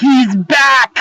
He's back!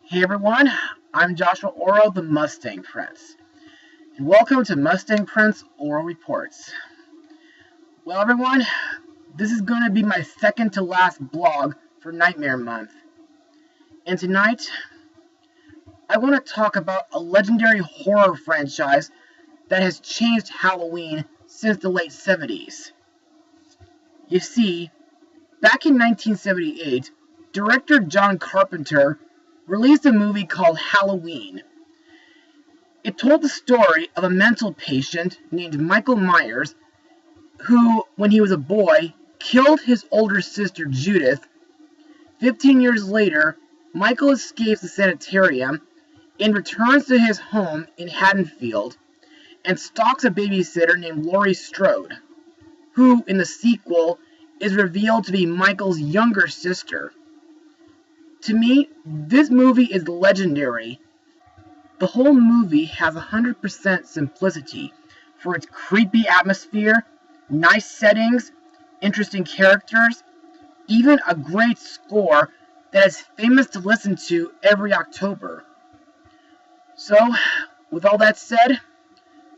Hey everyone, I'm Joshua Orro, the Mustang Prince, and welcome to Mustang Prince Orro Reports. Well everyone, this is going to be my second to last blog for Nightmare Month, and tonight I want to talk about a legendary horror franchise that has changed Halloween since the late 70s. You see, back in 1978, director John Carpenter released a movie called Halloween. It told the story of a mental patient named Michael Myers who, when he was a boy, killed his older sister Judith. 15 years later, Michael escapes the sanitarium and returns to his home in Haddonfield and stalks a babysitter named Laurie Strode, who, in the sequel, is revealed to be Michael's younger sister. To me, this movie is legendary. The whole movie has 100% simplicity for its creepy atmosphere, nice settings, interesting characters, even a great score that is famous to listen to every October. So, with all that said,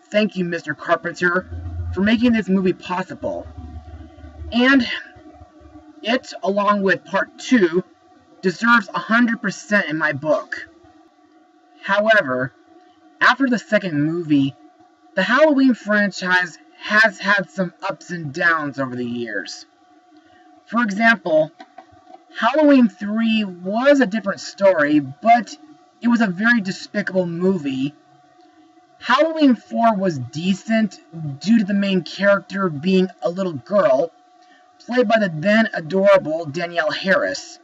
thank you, Mr. Carpenter, for making this movie possible. And it, along with Part 2, deserves 100% in my book. However, after the second movie, the Halloween franchise has had some ups and downs over the years. For example, Halloween 3 was a different story, but it was a very despicable movie. Halloween 4 was decent due to the main character being a little girl, played by the then adorable Danielle Harris,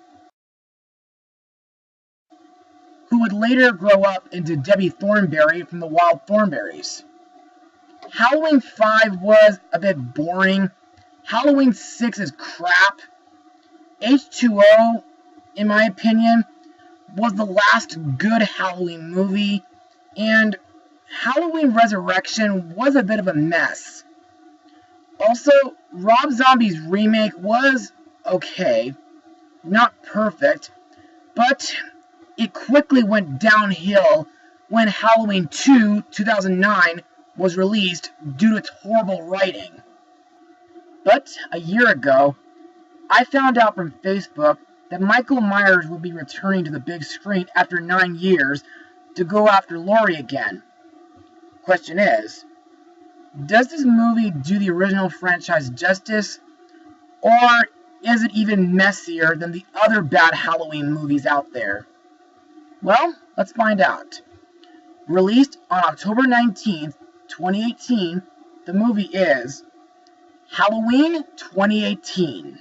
who would later grow up into Debbie Thornberry from the Wild Thornberrys. Halloween 5 was a bit boring. Halloween 6 is crap. H2O, in my opinion, was the last good Halloween movie, and Halloween Resurrection was a bit of a mess. Also, Rob Zombie's remake was okay, not perfect, but it quickly went downhill when Halloween 2, 2009, was released due to its horrible writing. But a year ago, I found out from Facebook that Michael Myers will be returning to the big screen after 9 years to go after Laurie again. Question is, does this movie do the original franchise justice, or is it even messier than the other bad Halloween movies out there? Well, let's find out. Released on October 19th, 2018, the movie is Halloween 2018.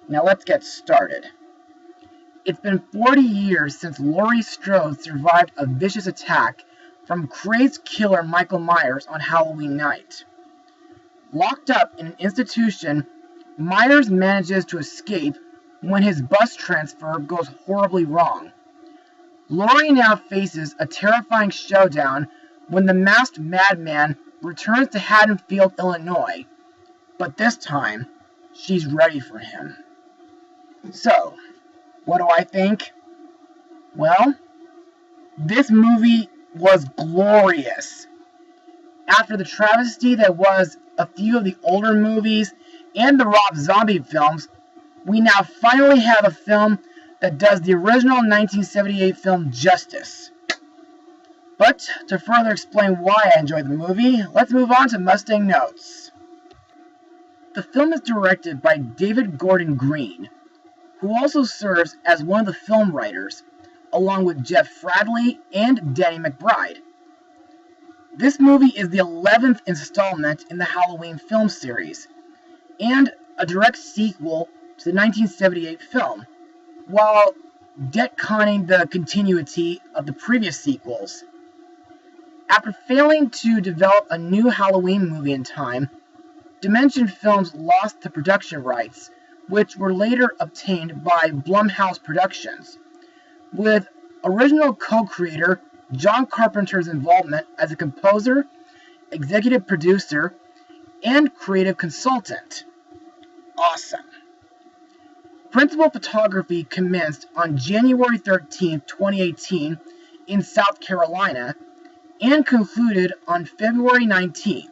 Now let's get started. It's been 40 years since Laurie Strode survived a vicious attack from crazed killer Michael Myers on Halloween night. Locked up in an institution, Myers manages to escape when his bus transfer goes horribly wrong. Laurie now faces a terrifying showdown when the masked madman returns to Haddonfield, Illinois, but this time, she's ready for him. So, what do I think? Well, this movie was glorious. After the travesty that was a few of the older movies and the Rob Zombie films, we now finally have a film that does the original 1978 film justice. But to further explain why I enjoyed the movie, let's move on to Mustang Notes. The film is directed by David Gordon Green, who also serves as one of the film writers, along with Jeff Fradley and Danny McBride. This movie is the 11th installment in the Halloween film series, and a direct sequel to the 1978 film, while retconning the continuity of the previous sequels. After failing to develop a new Halloween movie in time, Dimension Films lost the production rights, which were later obtained by Blumhouse Productions, with original co-creator John Carpenter's involvement as a composer, executive producer, and creative consultant. Awesome. Principal photography commenced on January 13, 2018 in South Carolina and concluded on February 19th.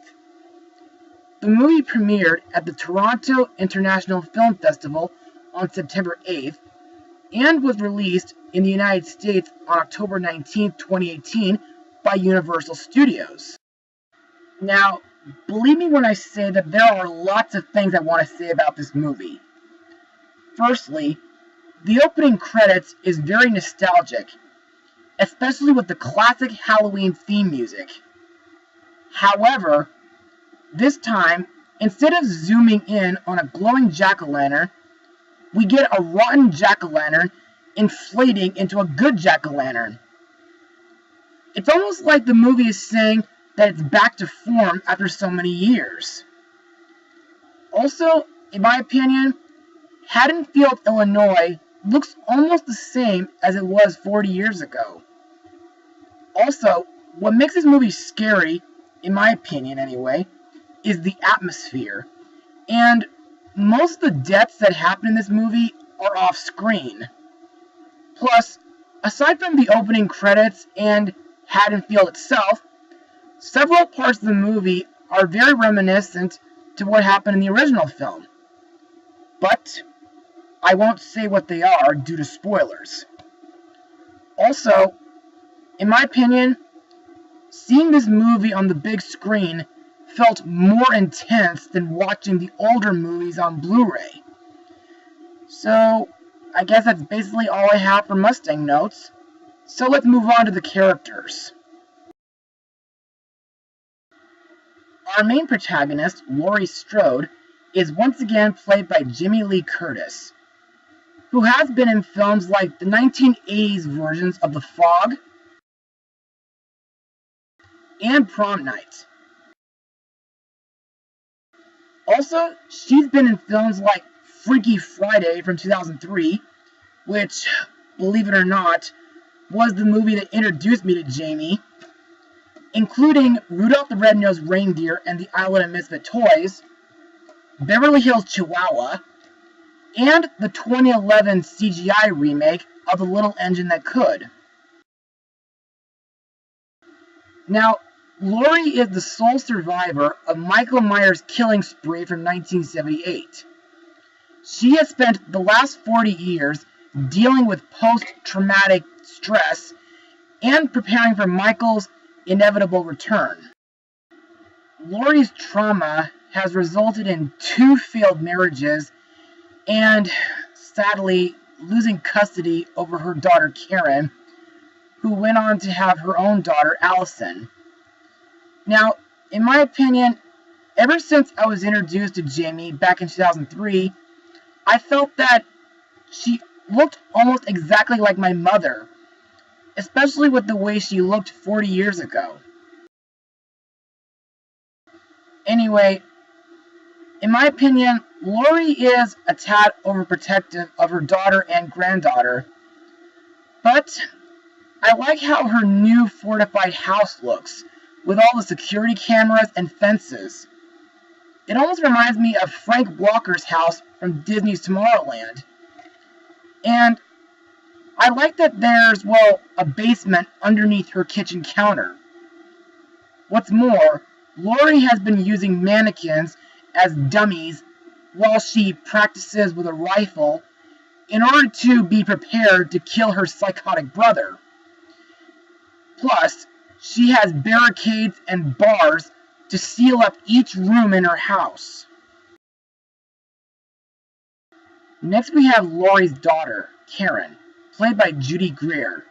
The movie premiered at the Toronto International Film Festival on September 8th and was released in the United States on October 19, 2018 by Universal Studios. Now, believe me when I say that there are lots of things I want to say about this movie. Firstly, the opening credits is very nostalgic, especially with the classic Halloween theme music. However, this time, instead of zooming in on a glowing jack-o'-lantern, we get a rotten jack-o'-lantern inflating into a good jack-o'-lantern. It's almost like the movie is saying that it's back to form after so many years. Also, in my opinion, Haddonfield, Illinois looks almost the same as it was 40 years ago. Also, what makes this movie scary, in my opinion anyway, is the atmosphere. And most of the deaths that happen in this movie are off screen. Plus, aside from the opening credits and Haddonfield itself, several parts of the movie are very reminiscent to what happened in the original film. But I won't say what they are due to spoilers. Also, in my opinion, seeing this movie on the big screen felt more intense than watching the older movies on Blu-ray. So, I guess that's basically all I have for Mustang notes. So let's move on to the characters. Our main protagonist, Laurie Strode, is once again played by Jamie Lee Curtis, who has been in films like the 1980s versions of The Fog and Prom Night. Also, she's been in films like Freaky Friday from 2003, which, believe it or not, was the movie that introduced me to Jamie, including Rudolph the Red-Nosed Reindeer and the Island of Misfit Toys, Beverly Hills Chihuahua, and the 2011 CGI remake of The Little Engine That Could. Now, Laurie is the sole survivor of Michael Myers' killing spree from 1978. She has spent the last 40 years dealing with post-traumatic stress and preparing for Michael's inevitable return. Laurie's trauma has resulted in 2 failed marriages and, sadly, losing custody over her daughter Karen, who went on to have her own daughter Alison. Now, in my opinion, ever since I was introduced to Jamie back in 2003, I felt that she looked almost exactly like my mother, especially with the way she looked 40 years ago. Anyway, in my opinion, Laurie is a tad overprotective of her daughter and granddaughter, but I like how her new fortified house looks, with all the security cameras and fences. It almost reminds me of Frank Walker's house from Disney's Tomorrowland. And I like that there's, well, a basement underneath her kitchen counter. What's more, Laurie has been using mannequins as dummies while she practices with a rifle in order to be prepared to kill her psychotic brother. Plus, she has barricades and bars to seal up each room in her house. Next we have Laurie's daughter, Karen, played by Judy Greer,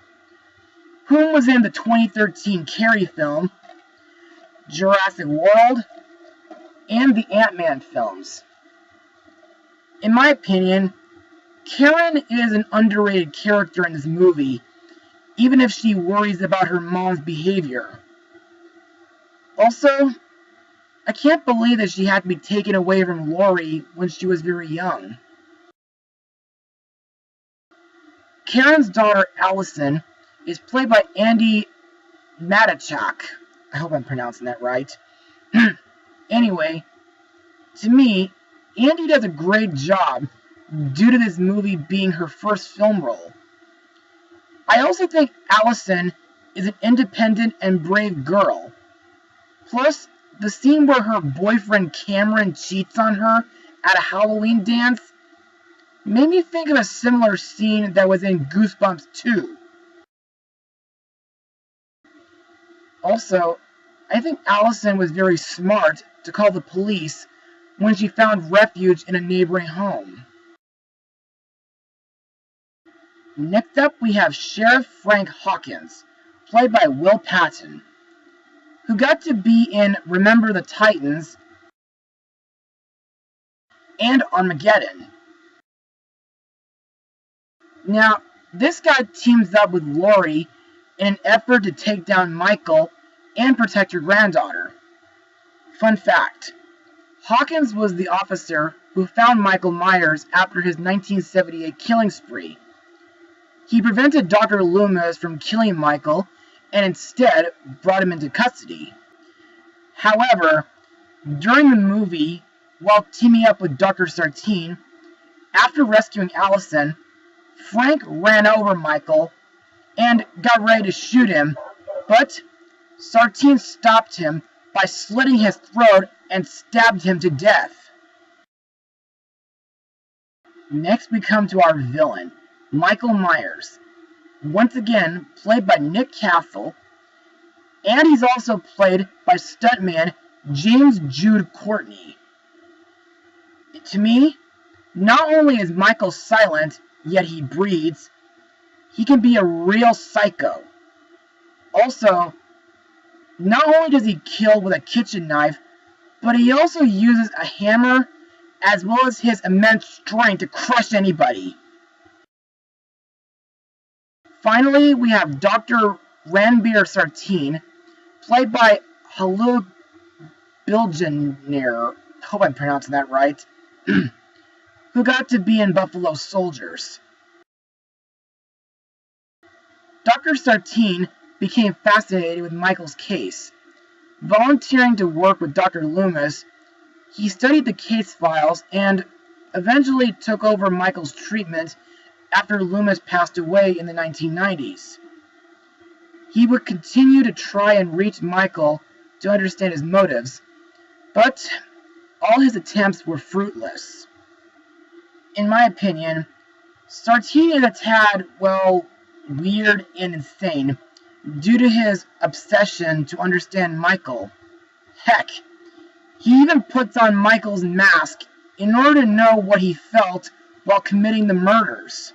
whom was in the 2013 Carrie film, Jurassic World, and the Ant-Man films. In my opinion, Karen is an underrated character in this movie, even if she worries about her mom's behavior. Also, I can't believe that she had to be taken away from Laurie when she was very young. Karen's daughter, Alison, is played by Andy Matichak. I hope I'm pronouncing that right. Anyway, to me, Andy does a great job due to this movie being her first film role. I also think Alison is an independent and brave girl. Plus, the scene where her boyfriend Cameron cheats on her at a Halloween dance made me think of a similar scene that was in Goosebumps 2. Also, I think Alison was very smart to call the police when she found refuge in a neighboring home. Next up, we have Sheriff Frank Hawkins, played by Will Patton, who got to be in Remember the Titans and Armageddon. Now, this guy teams up with Laurie in an effort to take down Michael and protect her granddaughter. Fun fact, Hawkins was the officer who found Michael Myers after his 1978 killing spree. He prevented Dr. Loomis from killing Michael and instead brought him into custody. However, during the movie, while teaming up with Dr. Sardine, after rescuing Alison, Frank ran over Michael and got ready to shoot him, but Sardine stopped him by slitting his throat and stabbed him to death. Next we come to our villain, Michael Myers, once again played by Nick Castle, and he's also played by stuntman James Jude Courtney. To me, not only is Michael silent, yet he breathes, he can be a real psycho. Also, not only does he kill with a kitchen knife, but he also uses a hammer as well as his immense strength to crush anybody. Finally, we have Dr. Ren Bierce, played by Haluk Bilginer, hope I'm pronouncing that right, who got to be in Buffalo Soldiers. Dr. Sardine became fascinated with Michael's case. Volunteering to work with Dr. Loomis, he studied the case files and eventually took over Michael's treatment after Loomis passed away in the 1990s. He would continue to try and reach Michael to understand his motives, but all his attempts were fruitless. In my opinion, Sardine is a tad, weird and insane due to his obsession to understand Michael. Heck, he even puts on Michael's mask in order to know what he felt while committing the murders.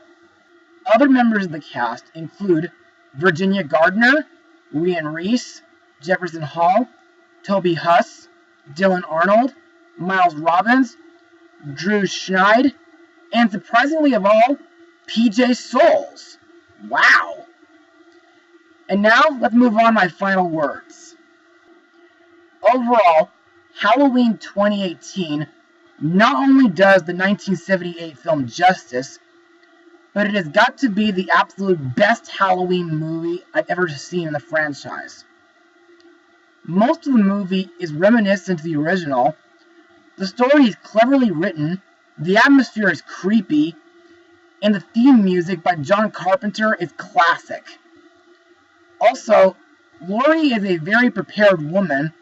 Other members of the cast include Virginia Gardner, Rhian Reese, Jefferson Hall, Toby Huss, Dylan Arnold, Miles Robbins, Drew Schneid, and surprisingly of all, PJ Souls. Wow! And now, let's move on to my final words. Overall, Halloween 2018 not only does the 1978 film justice, but it has got to be the absolute best Halloween movie I've ever seen in the franchise. Most of the movie is reminiscent to the original, the story is cleverly written, the atmosphere is creepy, and the theme music by John Carpenter is classic. Also, Laurie is a very prepared woman.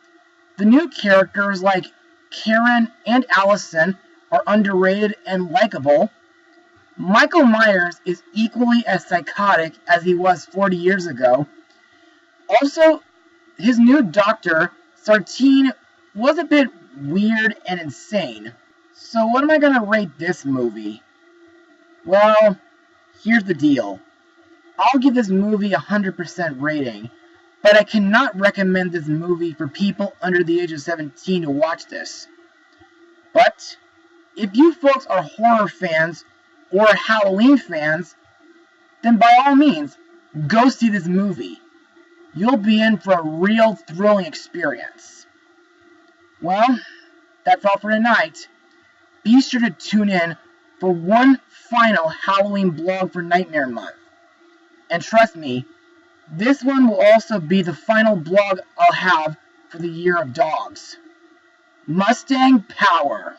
The new characters like Karen and Alison are underrated and likable. Michael Myers is equally as psychotic as he was 40 years ago. Also, his new doctor, Sardine, was a bit weird and insane. So what am I going to rate this movie? Well, here's the deal. I'll give this movie a 100% rating, but I cannot recommend this movie for people under the age of 17 to watch this. But, if you folks are horror fans or Halloween fans, then by all means, go see this movie. You'll be in for a real thrilling experience. Well, that's all for tonight. Be sure to tune in for one final Halloween blog for Nightmare Month. And trust me, this one will also be the final blog I'll have for the year of dogs. Mustang Power!